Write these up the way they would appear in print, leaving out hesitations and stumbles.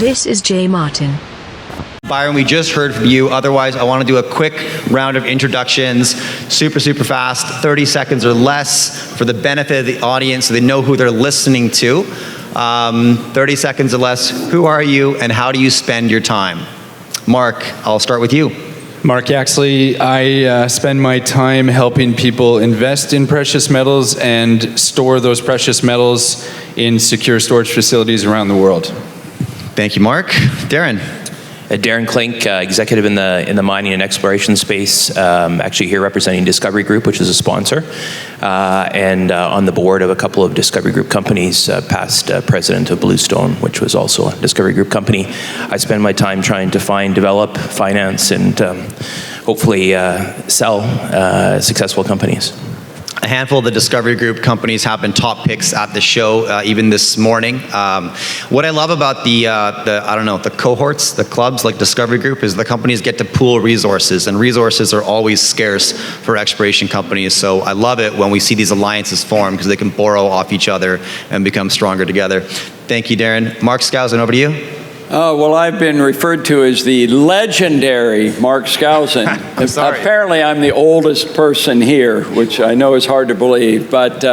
This is Jay Martin. Byron, we just heard from you. Otherwise, I want to do a quick round of introductions, super fast, 30 seconds or less for the benefit of the audience so they know who they're listening to. 30 seconds or less. Who are you and how do you spend your time? Mark, I'll start with you. Mark Yaxley. I spend my time helping people invest in precious metals and store those precious metals in secure storage facilities around the world. Thank you, Mark. Darren. Darren Klinck, executive in the mining and exploration space, actually here representing Discovery Group, which is a sponsor, and on the board of a couple of Discovery Group companies, past president of Bluestone, which was also a Discovery Group company. I spend my time trying to find, develop, finance, and hopefully sell successful companies. A handful of the Discovery Group companies have been top picks at the show, even this morning. What I love about the cohorts, the clubs like Discovery Group, is the companies get to pool resources, and resources are always scarce for exploration companies. So I love it when we see these alliances form because they can borrow off each other and become stronger together. Thank you, Darren. Mark Skousen, over to you. Well, I've been referred to as the legendary Mark Skousen. I'm sorry. Apparently, I'm the oldest person here, which I know is hard to believe. But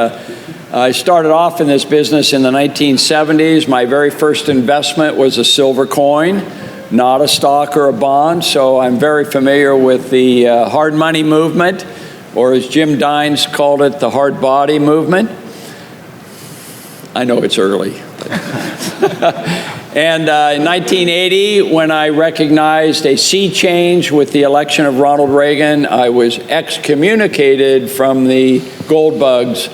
I started off in this business in the 1970s. My very first investment was a silver coin, not a stock or a bond. So I'm very familiar with the hard money movement, or as Jim Dines called it, the hard body movement. I know it's early. And in 1980, when I recognized a sea change with the election of Ronald Reagan, I was excommunicated from the gold bugs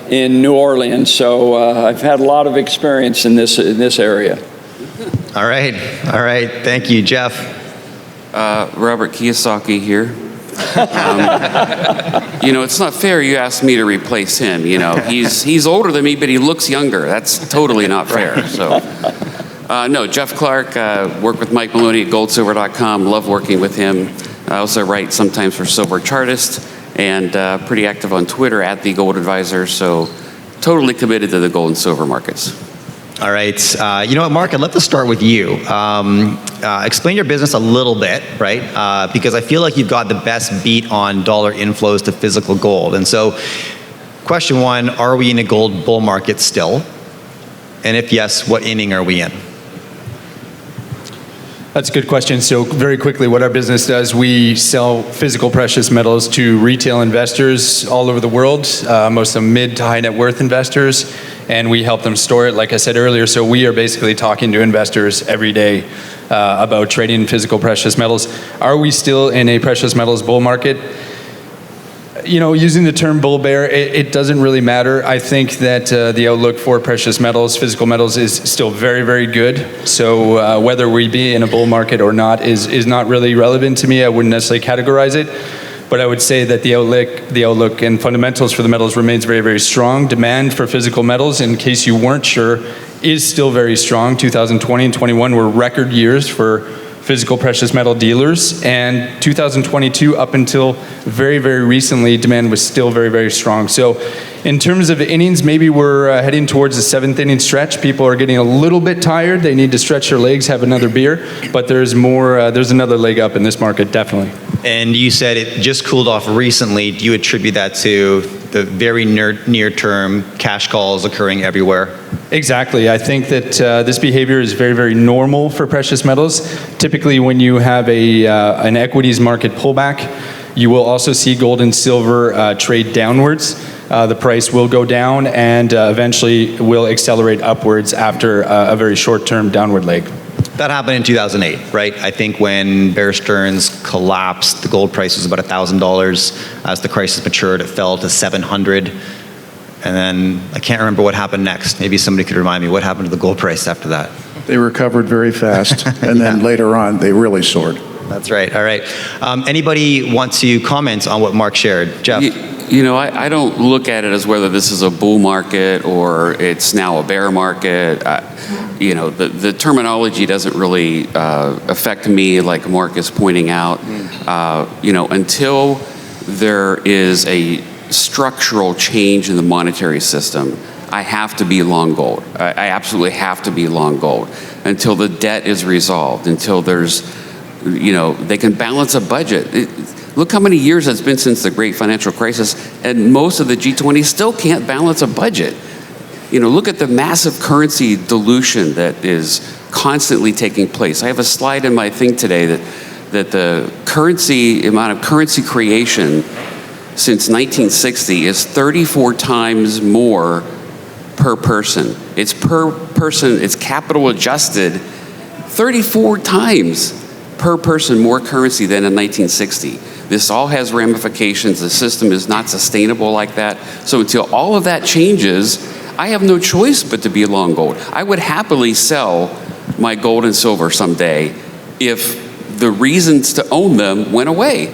in New Orleans. So I've had a lot of experience in this area. All right. Thank you, Jeff. Robert Kiyosaki here. It's not fair you asked me to replace him. He's older than me, but he looks younger. That's totally not fair. So, no, Jeff Clark, work with Mike Maloney at goldsilver.com. Love working with him. I also write sometimes for Silver Chartist and pretty active on Twitter at The Gold Advisor. So, totally committed to the gold and silver markets. All right. You know what, Mark? I'd love to start with you. Explain your business a little bit, right? Because I feel like you've got the best beat on dollar inflows to physical gold. And so, question one, are we in a gold bull market still? And if yes, what inning are we in? That's a good question. So very quickly, what our business does, we sell physical precious metals to retail investors all over the world, most of them mid to high net worth investors, and we help them store it, like I said earlier. So we are basically talking to investors every day about trading physical precious metals. Are we still in a precious metals bull market? Using the term bull bear, it doesn't really matter. I think that the outlook for precious metals, physical metals, is still very, very good. So whether we be in a bull market or not is not really relevant to me. I wouldn't necessarily categorize it. But I would say that the outlook and fundamentals for the metals remains very, very strong. Demand for physical metals, in case you weren't sure, is still very strong. 2020 and 21 were record years for physical precious metal dealers, and 2022 up until very, very recently, demand was still very, very strong. So in terms of innings, maybe we're heading towards the seventh inning stretch. People are getting a little bit tired. They need to stretch their legs, have another beer, but there's another leg up in this market, definitely. And you said it just cooled off recently. Do you attribute that to the very near-term cash calls occurring everywhere? Exactly. I think that this behavior is very, very normal for precious metals. Typically, when you have an equities market pullback, you will also see gold and silver trade downwards. The price will go down and eventually will accelerate upwards after a very short-term downward leg. That happened in 2008, right? I think when Bear Stearns collapsed, the gold price was about $1,000. As the crisis matured, it fell to $700. And then I can't remember what happened next. Maybe somebody could remind me what happened to the gold price after that. They recovered very fast, and then later on, they really soared. That's right. All right. Anybody want to comment on what Mark shared? Jeff? I don't look at it as whether this is a bull market or it's now a bear market. The terminology doesn't really affect me, like Mark is pointing out. Until there is a structural change in the monetary system, I have to be long gold. I absolutely have to be long gold. until the debt is resolved, until there's, they can balance a budget. Look how many years it's been since the great financial crisis, and most of the G20 still can't balance a budget. Look at the massive currency dilution that is constantly taking place. I have a slide in my thing today that the amount of currency creation since 1960 is 34 times more per person. It's per person, it's capital adjusted, 34 times per person more currency than in 1960. This all has ramifications. The system is not sustainable like that. So until all of that changes, I have no choice but to be long gold. I would happily sell my gold and silver someday if the reasons to own them went away.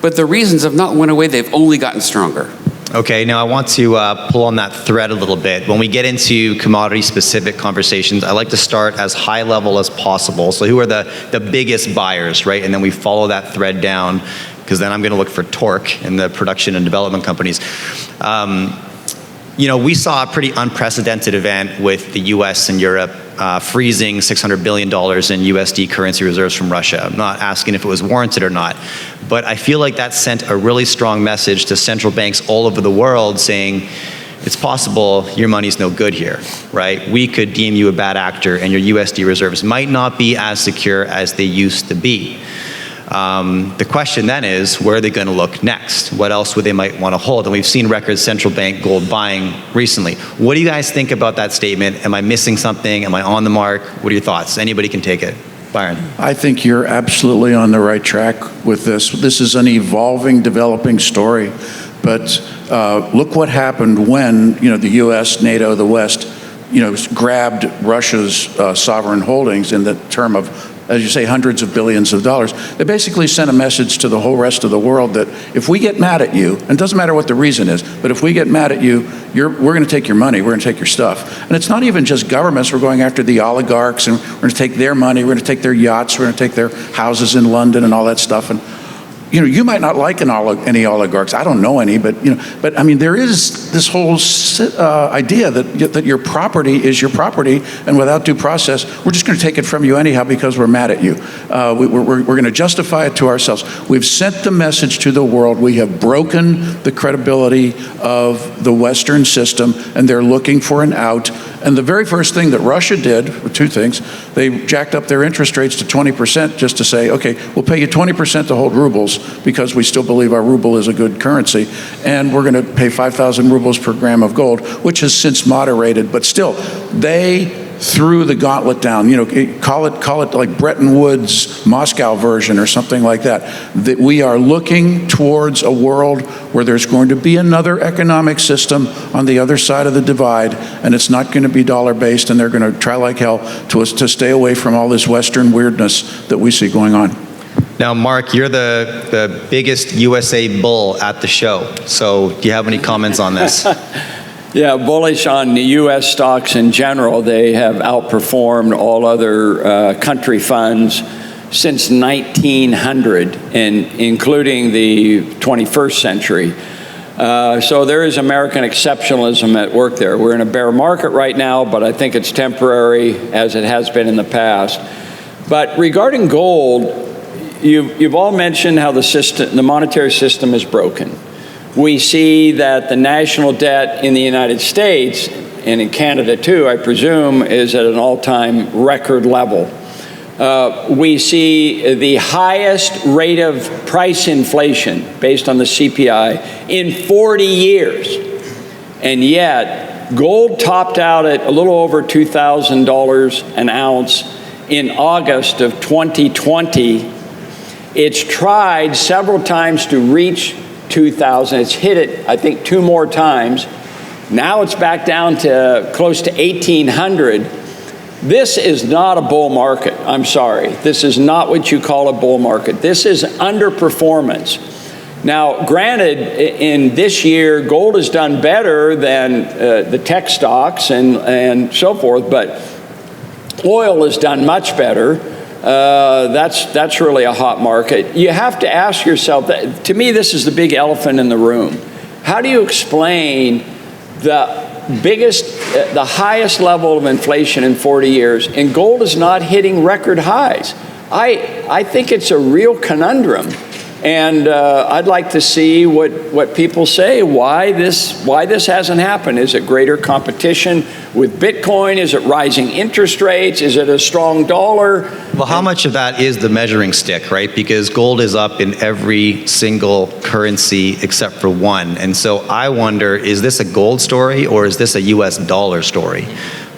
But the reasons have not went away, they've only gotten stronger. Okay, now I want to pull on that thread a little bit. When we get into commodity-specific conversations, I like to start as high level as possible. So who are the biggest buyers, right? And then we follow that thread down, because then I'm going to look for torque in the production and development companies. We saw a pretty unprecedented event with the US and Europe freezing $600 billion in USD currency reserves from Russia. I'm not asking if it was warranted or not, but I feel like that sent a really strong message to central banks all over the world saying, it's possible your money's no good here, right? We could deem you a bad actor and your USD reserves might not be as secure as they used to be. The question then is, where are they going to look next? What else would they might want to hold? And we've seen record central bank gold buying recently. What do you guys think about that statement? Am I missing something? Am I on the mark? What are your thoughts? Anybody can take it. Byron. I think you're absolutely on the right track with this. This is an evolving, developing story. But look what happened when, the U.S., NATO, the West, grabbed Russia's sovereign holdings in the term of, as you say, hundreds of billions of dollars. They basically sent a message to the whole rest of the world that if we get mad at you, and it doesn't matter what the reason is, but if we get mad at you, we're going to take your money, we're going to take your stuff. And it's not even just governments, we're going after the oligarchs, and we're going to take their money, we're going to take their yachts, we're going to take their houses in London and all that stuff. And you might not like any oligarchs. I don't know any, but I mean, there is this whole idea that your property is your property, and without due process, we're just going to take it from you anyhow because we're mad at you. We're going to justify it to ourselves. We've sent the message to the world. We have broken the credibility of the Western system, and they're looking for an out. And the very first thing that Russia did were two things. They jacked up their interest rates to 20% just to say, okay, we'll pay you 20% to hold rubles because we still believe our ruble is a good currency. And we're going to pay 5,000 rubles per gram of gold, which has since moderated. But still, they threw the gauntlet down. Call it like Bretton Woods, Moscow version or something like that. That we are looking towards a world where there's going to be another economic system on the other side of the divide, and it's not going to be dollar-based, and they're going to try like hell to stay away from all this Western weirdness that we see going on. Now, Mark, you're the biggest USA bull at the show, so do you have any comments on this? Yeah, bullish on the U.S. stocks in general. They have outperformed all other country funds since 1900, and including the 21st century. So there is American exceptionalism at work there. We're in a bear market right now, but I think it's temporary, as it has been in the past. But regarding gold, you've all mentioned how the monetary system is broken. We see that the national debt in the United States, and in Canada too, I presume, is at an all-time record level. We see the highest rate of price inflation based on the CPI in 40 years. And yet, gold topped out at a little over $2,000 an ounce in August of 2020. It's tried several times to reach 2,000. It's hit it, I think, 2 more times. Now it's back down to close to 1,800. This is not a bull market. I'm sorry. This is not what you call a bull market. This is underperformance. Now, granted, in this year, gold has done better than the tech stocks and so forth, but oil has done much better. That's really a hot market. You have to ask yourself, to me, this is the big elephant in the room. How do you explain the the highest level of inflation in 40 years, and gold is not hitting record highs. I think it's a real conundrum. And I'd like to see what people say, why this hasn't happened. Is it greater competition with Bitcoin? Is it rising interest rates? Is it a strong dollar? Well, how much of that is the measuring stick, right? Because gold is up in every single currency except for one. And so I wonder, is this a gold story or is this a US dollar story?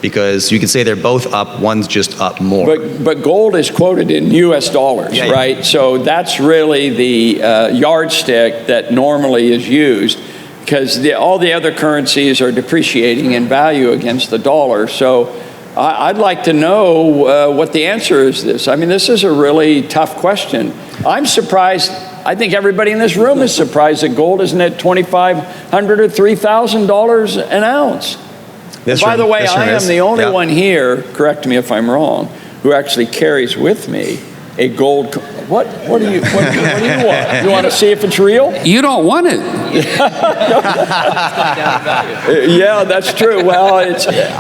Because you could say they're both up, one's just up more. But gold is quoted in US dollars, yeah, right? Yeah. So that's really the yardstick that normally is used, because all the other currencies are depreciating in value against the dollar. So I'd like to know what the answer is to this. I mean, this is a really tough question. I'm surprised. I think everybody in this room is surprised that gold isn't at $2,500 or $3,000 an ounce. By the way, I am the only one here, correct me if I'm wrong, who actually carries with me a gold. What do you want? You want to see if it's real? You don't want it. Yeah, that's true. Well,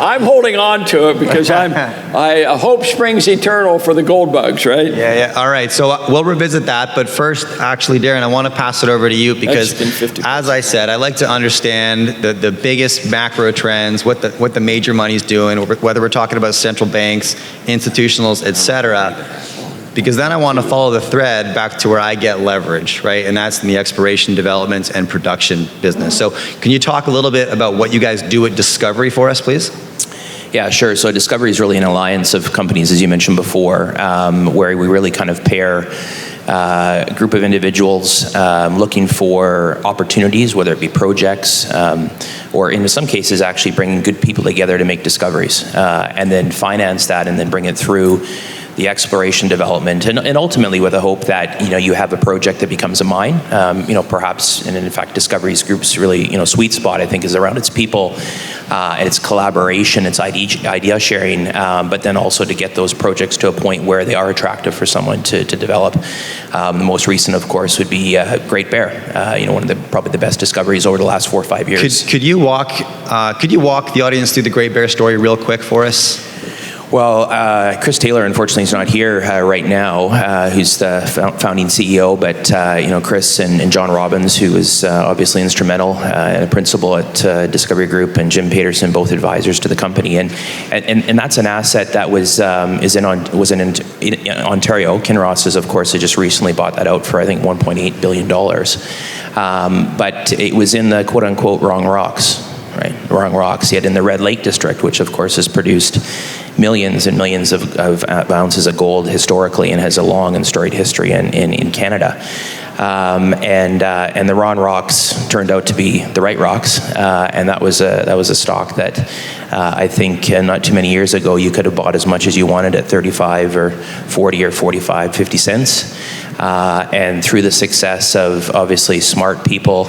I'm holding on to it because hope springs eternal for the gold bugs, right? Yeah. All right. So we'll revisit that. But first, actually, Darren, I want to pass it over to you because, as I said, I like to understand the biggest macro trends, what the major money's doing, whether we're talking about central banks, institutionals, et cetera. Because then I want to follow the thread back to where I get leverage, right? And that's in the exploration, development, and production business. So can you talk a little bit about what you guys do at Discovery for us, please? Yeah, sure. So Discovery is really an alliance of companies, as you mentioned before, where we really kind of pair a group of individuals looking for opportunities, whether it be projects, or in some cases actually bringing good people together to make discoveries, and then finance that and then bring it through the exploration development, and ultimately with a hope that you have a project that becomes a mine. Perhaps, and in fact, Discovery's group's really sweet spot I think is around its people, and its collaboration, its idea sharing, but then also to get those projects to a point where they are attractive for someone to develop. The most recent, of course, would be Great Bear. One of probably the best discoveries over the last 4 or 5 years. Could you walk the audience through the Great Bear story real quick for us? Well, Chris Taylor, unfortunately, is not here right now, who's the founding CEO, but Chris and John Robbins, who was obviously instrumental and a principal at Discovery Group, and Jim Paterson, both advisors to the company. And that's an asset that was in Ontario. Kinross has, of course, just recently bought that out for, I think, $1.8 billion. But it was in the quote-unquote wrong rocks. Right, wrong rocks, yet in the Red Lake district, which of course has produced millions and millions of ounces of gold historically and has a long and storied history in Canada. And the wrong rocks turned out to be the right rocks, and that was a stock that I think not too many years ago you could have bought as much as you wanted at 35 or 40 or 45, 50 cents. And through the success of obviously smart people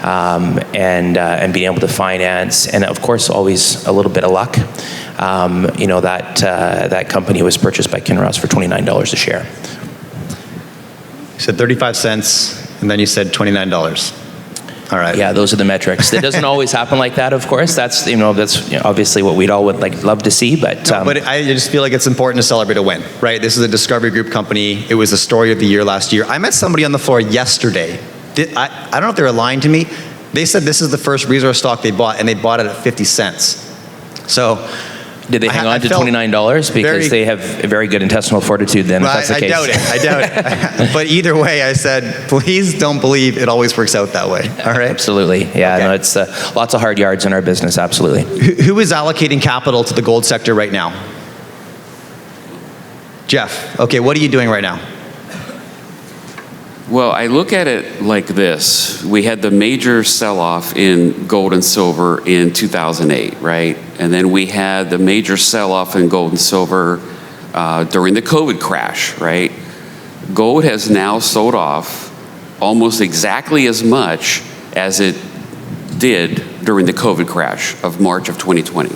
and being able to finance, and of course always a little bit of luck, that company was purchased by Kinross for $29 a share. You said 35 cents, and then you said $29. All right. Yeah, those are the metrics. It doesn't always happen like that, of course. That's obviously what we'd all love to see, but but I just feel like it's important to celebrate a win, right? This is a Discovery Group company. It was the story of the year last year. I met somebody on the floor yesterday. I don't know if they were lying to me. They said this is the first resource stock they bought, and they bought it at 50 cents. So did they hang on to $29 because they have a very good intestinal fortitude then, if that's the case? I doubt it. But either way, I said, please don't believe it always works out that way. All right? Absolutely. Yeah, okay. No, it's lots of hard yards in our business, absolutely. Who is allocating capital to the gold sector right now? Jeff. Okay, what are you doing right now? Well, I look at it like this. We had the major sell-off in gold and silver in 2008, right? And then we had the major sell-off in gold and silver during the COVID crash, right? Gold has now sold off almost exactly as much as it did during the COVID crash of March of 2020.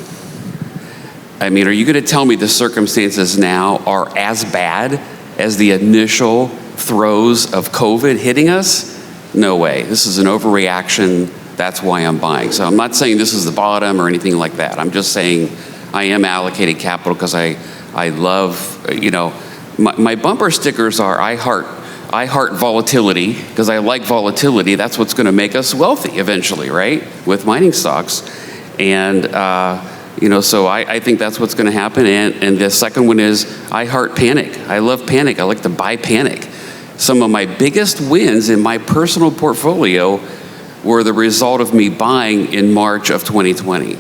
I mean, are you going to tell me the circumstances now are as bad as the initial throes of COVID hitting us? No way. This is an overreaction that's why I'm buying. So I'm not saying this is the bottom or anything like that. I'm just saying I am allocating capital because I love, my bumper stickers are I heart volatility because I like volatility. That's what's going to make us wealthy eventually, right? With mining stocks. And, so I think that's what's going to happen. And the second one is I heart panic. I love panic. I like to buy panic. Some of my biggest wins in my personal portfolio were the result of me buying in March of 2020.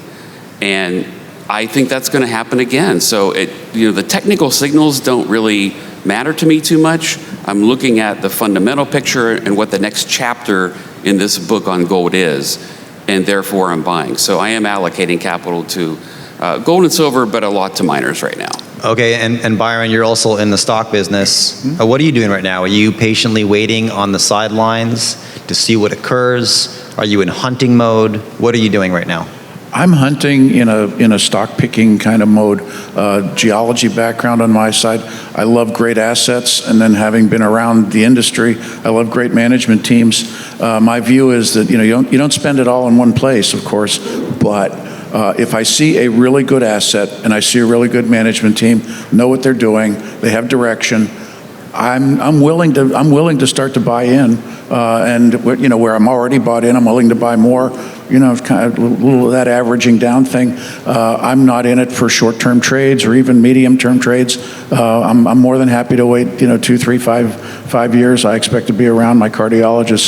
And I think that's going to happen again. So the technical signals don't really matter to me too much. I'm looking at the fundamental picture and what the next chapter in this book on gold is, and therefore I'm buying. So I am allocating capital to gold and silver, but a lot to miners right now. Okay, and Byron, you're also in the stock business. What are you doing right now? Are you patiently waiting on the sidelines to see what occurs? Are you in hunting mode? What are you doing right now? I'm hunting in a stock picking kind of mode. Geology background on my side. I love great assets, and then having been around the industry, I love great management teams. My view is that you don't spend it all in one place, of course, but if I see a really good asset and I see a really good management team, know what they're doing, they have direction, I'm willing to start to buy in, and where I'm already bought in, I'm willing to buy more. Kind of a little of that averaging down thing. I'm not in it for short-term trades or even medium-term trades. I'm more than happy to wait 2, 3, 5 years. I expect to be around. My cardiologist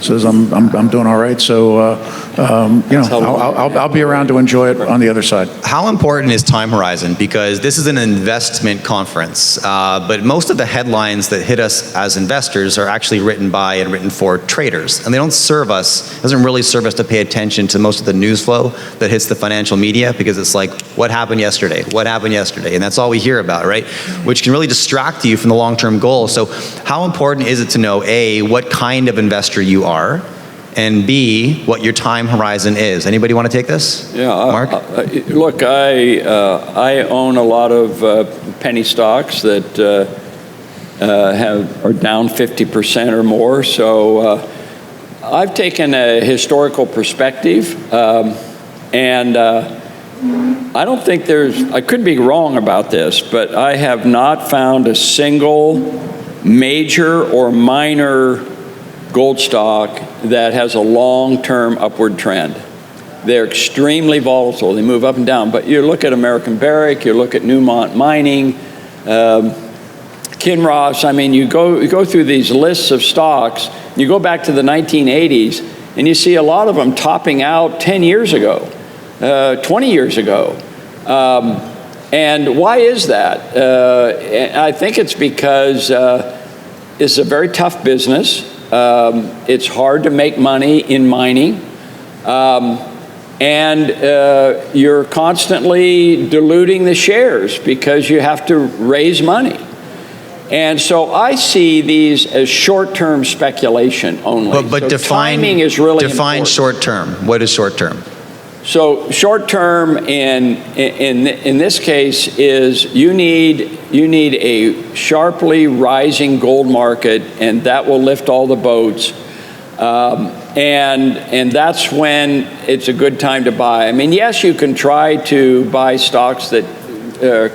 says I'm doing all right. So I'll be around to enjoy it on the other side. How important is time horizon? Because this is an investment conference, but most of the headlines that hit us as investors are actually written by and written for traders, and they don't serve us. It doesn't really serve us to pay attention to most of the news flow that hits the financial media, because it's like, what happened yesterday? What happened yesterday? And that's all we hear about, right? Which can really distract you from the long-term goal. So how important is it to know, A, what kind of investor you are, and B, what your time horizon is? Anybody want to take this? Yeah, Mark? Look, I own a lot of penny stocks that are down 50% or more. So I've taken a historical perspective, and I don't think I could be wrong about this, but I have not found a single major or minor gold stock that has a long-term upward trend. They're extremely volatile. They move up and down. But you look at American Barrick, you look at Newmont Mining, Kinross. I mean, you go through these lists of stocks. You go back to the 1980s, and you see a lot of them topping out 10 years ago, 20 years ago. And why is that? I think it's because it's a very tough business. It's hard to make money in mining. And you're constantly diluting the shares because you have to raise money. And so I see these as short-term speculation only. But so timing is really define important. short-term. What is short-term? So short-term in this case is you need a sharply rising gold market, and that will lift all the boats. And that's when it's a good time to buy. I mean, yes, you can try to buy stocks that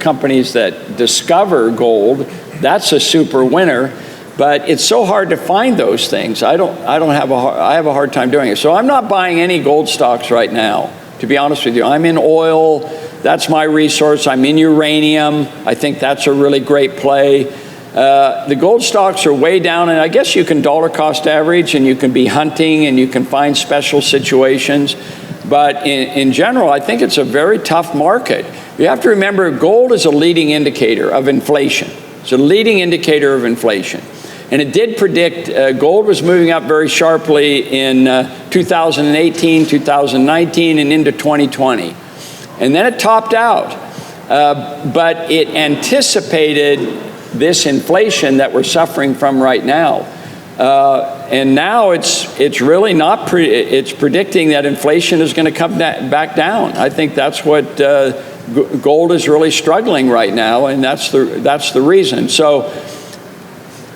companies that discover gold. That's a super winner, but it's so hard to find those things. I have a hard time doing it. So I'm not buying any gold stocks right now, to be honest with you. I'm in oil. That's my resource. I'm in uranium. I think that's a really great play. The gold stocks are way down, and I guess you can dollar cost average, and you can be hunting, and you can find special situations. But in general, I think it's a very tough market. You have to remember, gold is a leading indicator of inflation. It's a leading indicator of inflation. And it did predict gold was moving up very sharply in 2018, 2019, and into 2020. And then it topped out. But it anticipated this inflation that we're suffering from right now. And now it's really not, it's predicting that inflation is going to come back down. I think that's what gold is really struggling right now, and that's the reason. So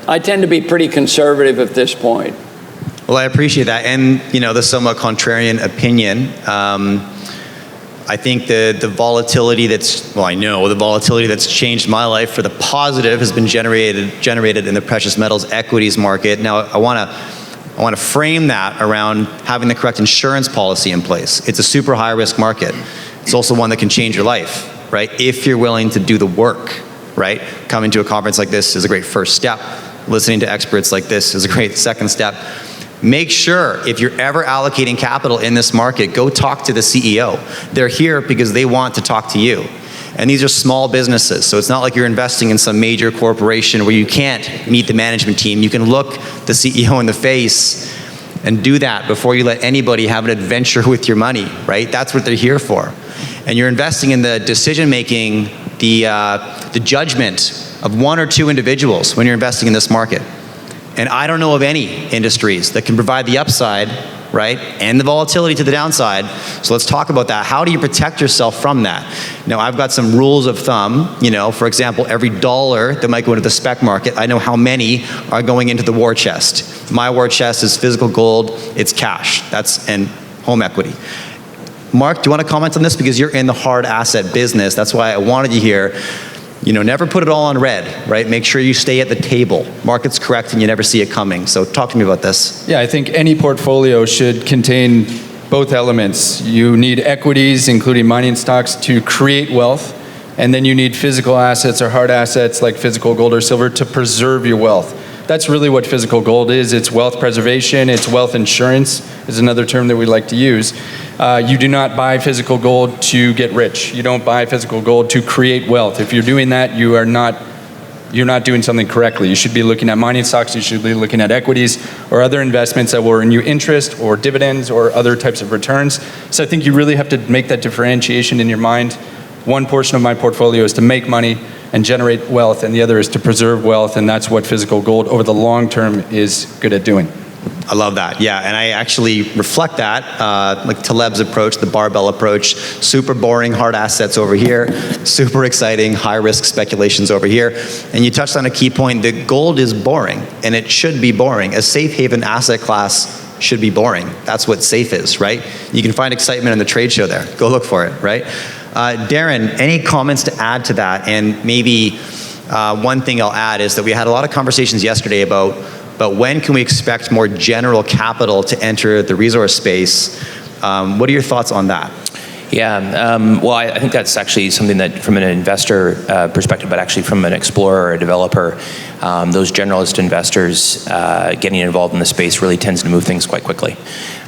I tend to be pretty conservative at this point. Well, I appreciate that, and the somewhat contrarian opinion. I think the volatility the volatility that's changed my life for the positive has been generated in the precious metals equities market. Now, I want to frame that around having the correct insurance policy in place. It's a super high risk market. It's also one that can change your life, right? If you're willing to do the work, right? Coming to a conference like this is a great first step. Listening to experts like this is a great second step. Make sure, if you're ever allocating capital in this market, go talk to the CEO. They're here because they want to talk to you. And these are small businesses, so it's not like you're investing in some major corporation where you can't meet the management team. You can look the CEO in the face and do that before you let anybody have an adventure with your money, right? That's what they're here for. And you're investing in the decision-making, the judgment of one or two individuals when you're investing in this market. And I don't know of any industries that can provide the upside, right, and the volatility to the downside. So let's talk about that. How do you protect yourself from that? Now, I've got some rules of thumb. For example, every dollar that might go into the spec market, I know how many are going into the war chest. My war chest is physical gold, it's cash, and home equity. Mark, do you want to comment on this? Because you're in the hard asset business. That's why I wanted you here. Never put it all on red, right? Make sure you stay at the table. Market's correct and you never see it coming. So talk to me about this. Yeah, I think any portfolio should contain both elements. You need equities, including mining stocks, to create wealth. And then you need physical assets or hard assets like physical gold or silver to preserve your wealth. That's really what physical gold is. It's wealth preservation. It's wealth insurance is another term that we like to use. You do not buy physical gold to get rich. You don't buy physical gold to create wealth. If you're doing that, you're not doing something correctly. You should be looking at mining stocks. You should be looking at equities or other investments that will earn you interest or dividends or other types of returns. So I think you really have to make that differentiation in your mind. One portion of my portfolio is to make money and generate wealth, and the other is to preserve wealth, and that's what physical gold over the long term is good at doing. I love that, yeah, and I actually reflect that, like Taleb's approach, the barbell approach, super boring hard assets over here, super exciting high risk speculations over here, and you touched on a key point that gold is boring, and it should be boring. A safe haven asset class should be boring. That's what safe is, right? You can find excitement in the trade show there. Go look for it, right? Darren, any comments to add to that? And maybe one thing I'll add is that we had a lot of conversations yesterday about when can we expect more general capital to enter the resource space. What are your thoughts on that? Yeah, well, I think that's actually something that from an investor perspective, but actually from an explorer or a developer, those generalist investors getting involved in the space really tends to move things quite quickly.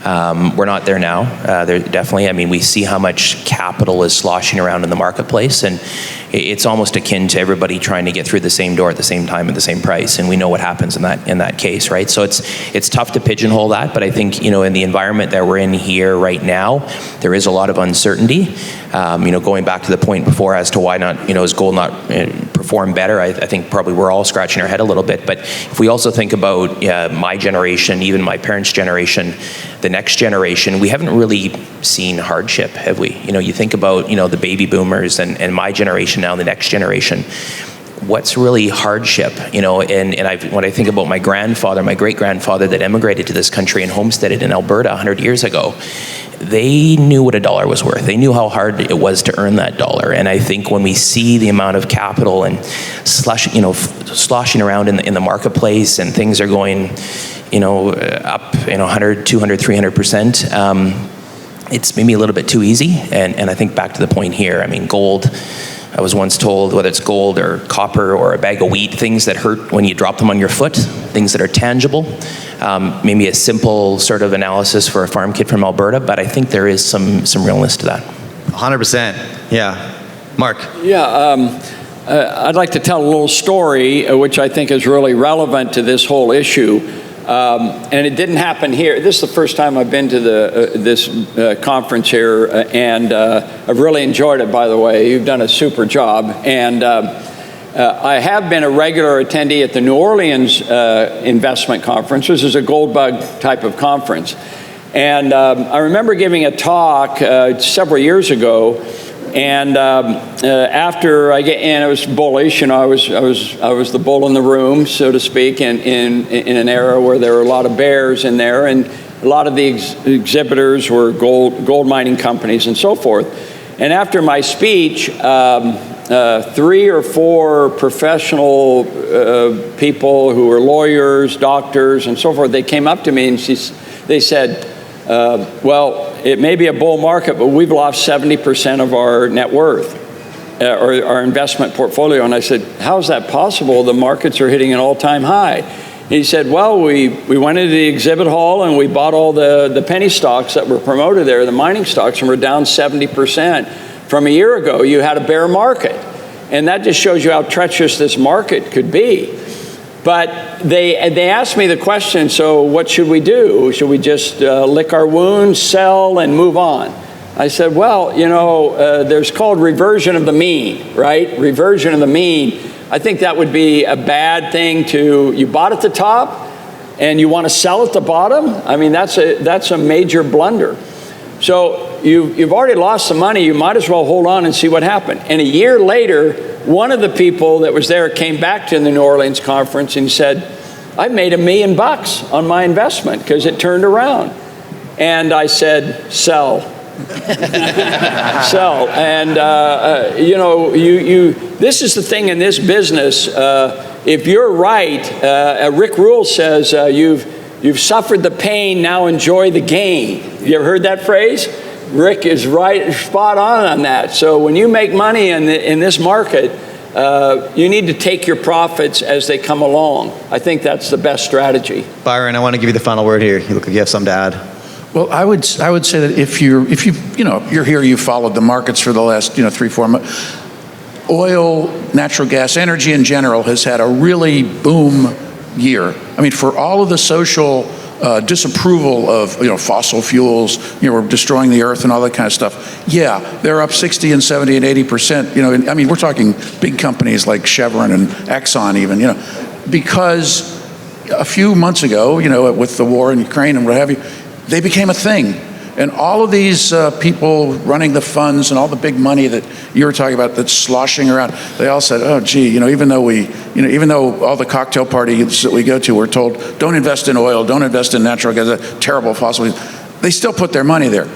We're not there now. Definitely, we see how much capital is sloshing around in the marketplace, and it's almost akin to everybody trying to get through the same door at the same time at the same price, and we know what happens in that case, right? So it's tough to pigeonhole that, but I think in the environment that we're in here right now, there is a lot of uncertainty. Going back to the point before as to why not, is gold not perform better? I think probably we're all scratching our head a little bit. But if we also think about my generation, even my parents' generation, the next generation, we haven't really seen hardship, have we? You think about the baby boomers and my generation now, the next generation. What's really hardship, and when I think about my grandfather, my great-grandfather that emigrated to this country and homesteaded in Alberta 100 years ago, they knew what a dollar was worth. They knew how hard it was to earn that dollar. And I think when we see the amount of capital and sloshing around in the marketplace and things are going, up 100, 200, 300%, it's maybe a little bit too easy. And I think back to the point here, gold, I was once told, whether it's gold or copper or a bag of wheat, things that hurt when you drop them on your foot, things that are tangible, maybe a simple sort of analysis for a farm kid from Alberta, but I think there is some realness to that. 100%, yeah. Mark? Yeah, I'd like to tell a little story which I think is really relevant to this whole issue. And it didn't happen here. This is the first time I've been to this conference here, and I've really enjoyed it, by the way. You've done a super job. And I have been a regular attendee at the New Orleans Investment Conference. This is a gold bug type of conference. And I remember giving a talk several years ago, And after I get in, I was bullish. You know, I was the bull in the room, so to speak, in an era where there were a lot of bears in there, and a lot of the exhibitors were gold mining companies and so forth. And after my speech, 3 or 4 professional people who were lawyers, doctors, and so forth, they came up to me and they said, well, it may be a bull market, but we've lost 70% of our net worth, or our investment portfolio. And I said, how is that possible? The markets are hitting an all-time high. And he said, well, we went into the exhibit hall and we bought all the penny stocks that were promoted there, the mining stocks, and we're down 70%. From a year ago, you had a bear market. And that just shows you how treacherous this market could be. But they asked me the question, so what should we do? Should we just lick our wounds, sell, and move on? I said, well, you know, there's called reversion of the mean, right? Reversion of the mean. I think that would be a bad thing you bought at the top and you want to sell at the bottom. I mean, that's a major blunder. So you've already lost some money. You might as well hold on and see what happened. And a year later, one of the people that was there came back to the New Orleans conference and said, I made $1 million on my investment because it turned around. And I said, sell. Sell. And, you know, this is the thing in this business. If you're right, Rick Rule says, you've suffered the pain, now enjoy the gain. You ever heard that phrase? Rick is right, spot on that. So when you make money in this market, you need to take your profits as they come along. I think that's the best strategy. Byron, I want to give you the final word here. You look like you have something to add. Well, I would say that if you're here, you've followed the markets for the last 3-4 months. Oil, natural gas, energy in general has had a really boom year. I mean, for all of the social disapproval of fossil fuels, we're destroying the earth and all that kind of stuff. Yeah, they're up 60 and 70 and 80%. I mean, we're talking big companies like Chevron and Exxon even. Because a few months ago, with the war in Ukraine and what have you, they became a thing. And all of these people running the funds and all the big money that you were talking about that's sloshing around, they all said, oh, gee, even though all the cocktail parties that we go to we're told, don't invest in oil, don't invest in natural gas, terrible fossil fuels, they still put their money there.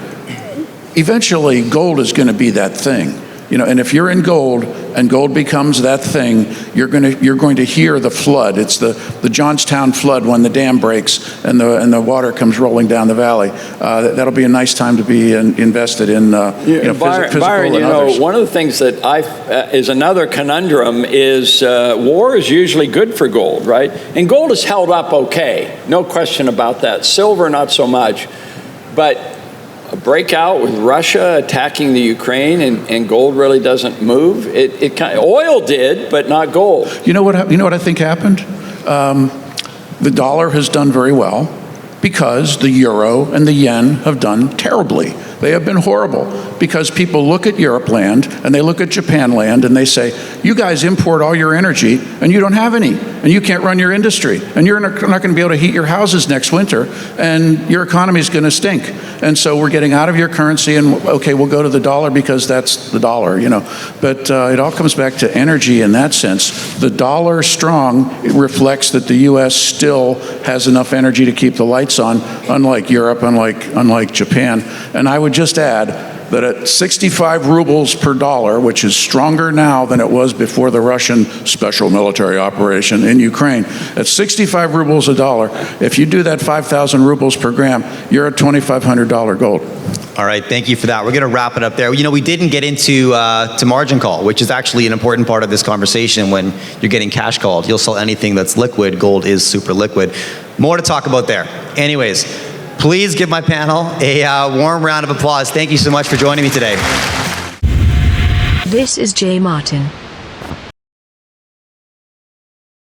Eventually, gold is going to be that thing. And if you're in gold and gold becomes that thing, you're going to hear the flood. It's the Johnstown flood when the dam breaks and the water comes rolling down the valley. That'll be a nice time to be invested in physical Byron, and others. One of the things that is another conundrum is war is usually good for gold, right? And gold has held up okay, no question about that. Silver, not so much, but a breakout with Russia attacking the Ukraine and gold really doesn't move. Oil did, but not gold. You know what I think happened? The dollar has done very well because the euro and the yen have done terribly. They have been horrible because people look at Europe land and they look at Japan land and they say, you guys import all your energy and you don't have any and you can't run your industry and you're not going to be able to heat your houses next winter and your economy is going to stink. And so we're getting out of your currency and okay, we'll go to the dollar because that's the dollar, But it all comes back to energy in that sense. The dollar strong, it reflects that the U.S. still has enough energy to keep the lights on, unlike Europe, unlike Japan. And I would just add that at 65 rubles per dollar, which is stronger now than it was before the Russian special military operation in Ukraine, at 65 rubles a dollar, if you do that 5,000 rubles per gram, you're at $2,500 gold. All right, thank you for that. We're going to wrap it up there. We didn't get into to margin call, which is actually an important part of this conversation. When you're getting cash called, you'll sell anything that's liquid. Gold is super liquid. More to talk about there. Anyways, please give my panel a warm round of applause. Thank you so much for joining me today. This is Jay Martin.